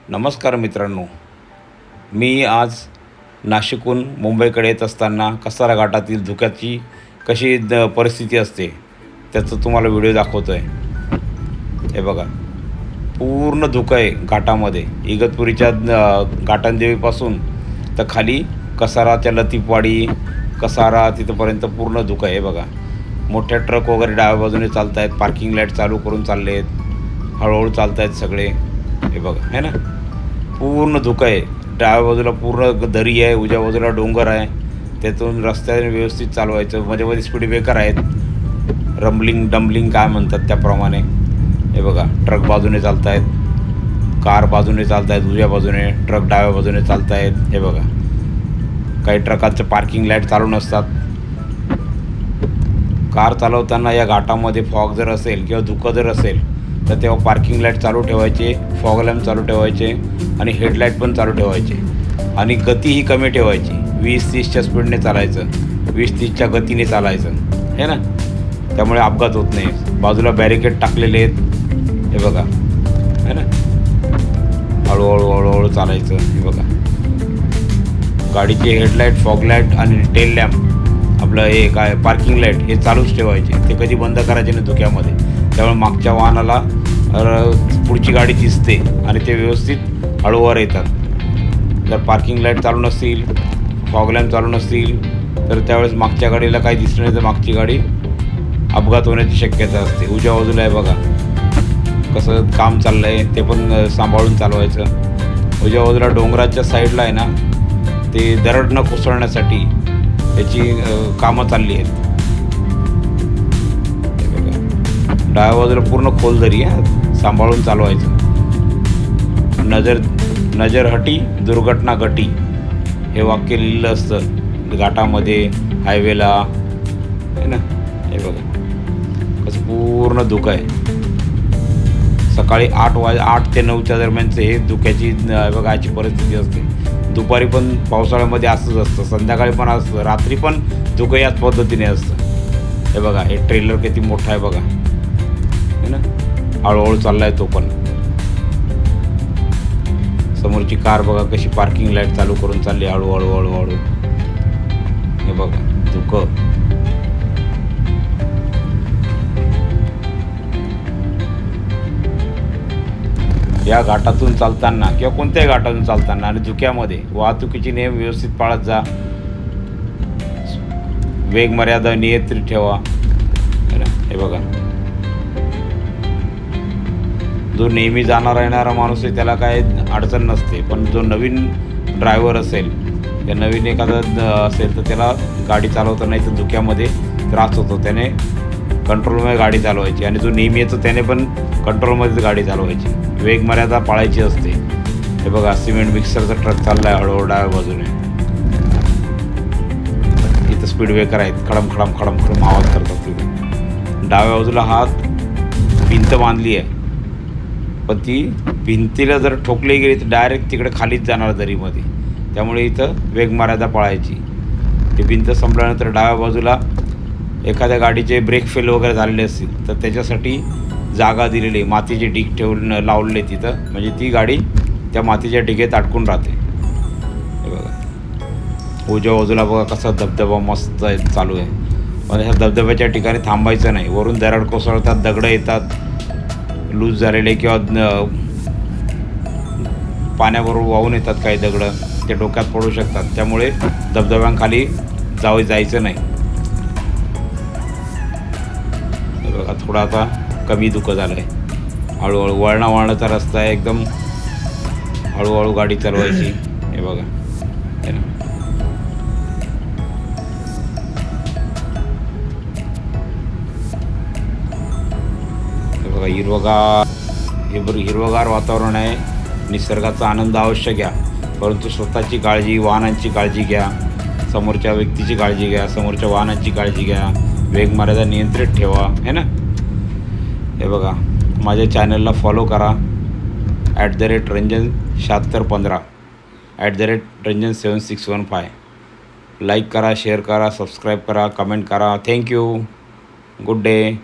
नमस्कार मित्रांनो, मी आज नाशिकहून मुंबईकडे येत असताना कसारा घाटातील धुक्याची कशी परिस्थिती असते त्याचं तुम्हाला व्हिडिओ दाखवतो आहे. हे बघा, पूर्ण धुकं आहे घाटामध्ये. इगतपुरीच्या घाटंदेवीपासून तर खाली कसाराच्या लतीफवाडी कसारा तिथंपर्यंत पूर्ण धुकं आहे. हे बघा, मोठ्या ट्रक वगैरे डाव्या बाजूने चालत आहेत, पार्किंग लाईट चालू करून चालले आहेत, हळूहळू चालत आहेत सगळे. हे बघा, आहे ना, पूर्ण धुकं आहे. डाव्या बाजूला पूर्ण दरी आहे, उजव्या बाजूला डोंगर आहे. त्यातून रस्त्याने व्यवस्थित चालवायचं. मध्ये मध्ये स्पीड ब्रेकर आहेत, डंबलिंग काय म्हणतात त्याप्रमाणे. हे बघा, ट्रक बाजूने चालत आहेत, कार बाजूने चालत आहेत, उजव्या बाजूने ट्रक डाव्या बाजूने चालत आहेत. हे बघा, काही ट्रकांचं पार्किंग लाईट चालू नसतात. कार चालवताना या घाटामध्ये फॉग जर असेल किंवा धुकं जर असेल तर तेव्हा पार्किंग लाईट चालू ठेवायचे, फॉग लॅम्प चालू ठेवायचे आणि हेडलाईट पण चालू ठेवायचे. आणि गतीही कमी ठेवायची. 20-30च्या स्पीडने चालायचं, 20-30च्या गतीने चालायचं, हे ना. त्यामुळे अपघात होत नाही. बाजूला बॅरिकेड टाकलेले आहेत, हे बघा, है ना. हळूहळू चालायचं. हे बघा, गाडीचे हेडलाईट, फॉग लाईट आणि टेल लॅम्प, आपलं हे काय पार्किंग लाईट, हे चालूच ठेवायचे. ते कधी बंद करायचे नाही धुक्यामध्ये. त्यामुळे मागच्या वाहनाला पुढची गाडी दिसते आणि ते व्यवस्थित हळूवार येतात. जर पार्किंग लाईट चालू नसतील, फॉग लॅम्प चालू नसतील तर त्यावेळेस मागच्या गाडीला काही दिसलं नाही तर मागची गाडी अपघात होण्याची शक्यता असते. उजव्या बाजूला आहे बघा, कसं काम चाललं आहे ते पण सांभाळून चालवायचं. उजव्या बाजूला डोंगराच्या साईडला आहे ना, ते दरड न कोसळण्यासाठी त्याची कामं चालली आहेत. डाव्या बाजूला पूर्ण खोलदरी आहे, सांभाळून चालवायचं. नजर हटी दुर्घटना घटी, हे वाक्य लिहिलं असतं घाटामध्ये, हायवेला, आहे ना. हे बघा, कसं पूर्ण धुकं आहे. सकाळी 8 ते 9च्या दरम्यानचं हे धुक्याची बघायची परिस्थिती असते. दुपारी पण पावसाळ्यामध्ये असंच असतं, संध्याकाळी पण असतं, रात्री पण धुकं याच पद्धतीने असतं. हे बघा, हे ट्रेलर किती मोठा आहे बघा, है ना. हळूहळू चालला आहे तो पण. समोरची कार बघा कशी पार्किंग लाईट चालू करून चालली, हळूहळू. हे बघा धुकं. या घाटातून चालताना किंवा कोणत्याही घाटातून चालताना आणि धुक्यामध्ये वाहतुकीचे नियम व्यवस्थित पाळत जा. वेग मर्यादा नियंत्रित ठेवा, है ना. हे बघा, जो नेहमी जाणारा येणारा माणूस आहे त्याला काय अडचण नसते, पण जो नवीन ड्रायव्हर असेल या नवीन एखादा असेल तर त्याला गाडी चालवताना इथं धुक्यामध्ये त्रास होतो. त्याने कंट्रोलमध्ये गाडी चालवायची आणि जो नेहमी येतो त्याने पण कंट्रोलमध्येच गाडी चालवायची. वेग मर्यादा पाळायची असते. हे बघा, सिमेंट मिक्सरचा ट्रक चालला आहे हळूहळू डाव्या बाजूने. इथं स्पीड ब्रेकर आहेत, खडम आवाज करतात तिथे. डाव्या बाजूला भिंत बांधली आहे, पण ती भिंतीला जर ठोकली गेली तर डायरेक्ट तिकडे खालीच जाणार दरीमध्ये. त्यामुळे इथं वेग मर्यादा पाळायची. ती भिंत संपल्यानंतर डाव्या बाजूला एखाद्या गाडीचे ब्रेक फेल वगैरे झालेले असतील तर त्याच्यासाठी जागा दिलेली, मातीचे ढीग ठेवून लावलेले तिथं, म्हणजे ती गाडी त्या मातीच्या ढिगेत अडकून राहते. हे बघा, उजव्या बाजूला बघा कसा धबधबा मस्त चालू आहे. पण ह्या धबधब्याच्या ठिकाणी थांबायचं नाही. वरून दरड कोसळतात, दगडं येतात लूज झालेले किंवा पाण्याबरोबर वाहून येतात काही दगडं, ते डोक्यात पडू शकतात. त्यामुळे धबधब्यांखाली जायचं नाही. बघा, थोडा आता कमी धुकं झालं आहे. हळूहळू वळणाचा रस्ता आहे, एकदम हळूहळू गाडी चालवायची. हे बघा, हे ना. बघा, हिरवगार वातावरण आहे. निसर्गाचा आनंद अवश्य घ्या, परंतु स्वतःची काळजी, वाहनांची काळजी घ्या, समोरच्या व्यक्तीची काळजी घ्या, समोरच्या वाहनांची काळजी घ्या. वेग मर्यादा नियंत्रित ठेवा, है ना. हे बघा, माझ्या चॅनलला फॉलो करा, @Ranjan7615, @Ranjan7615. लाईक करा, शेअर करा, सबस्क्राईब करा, कमेंट करा. थँक्यू. Good day.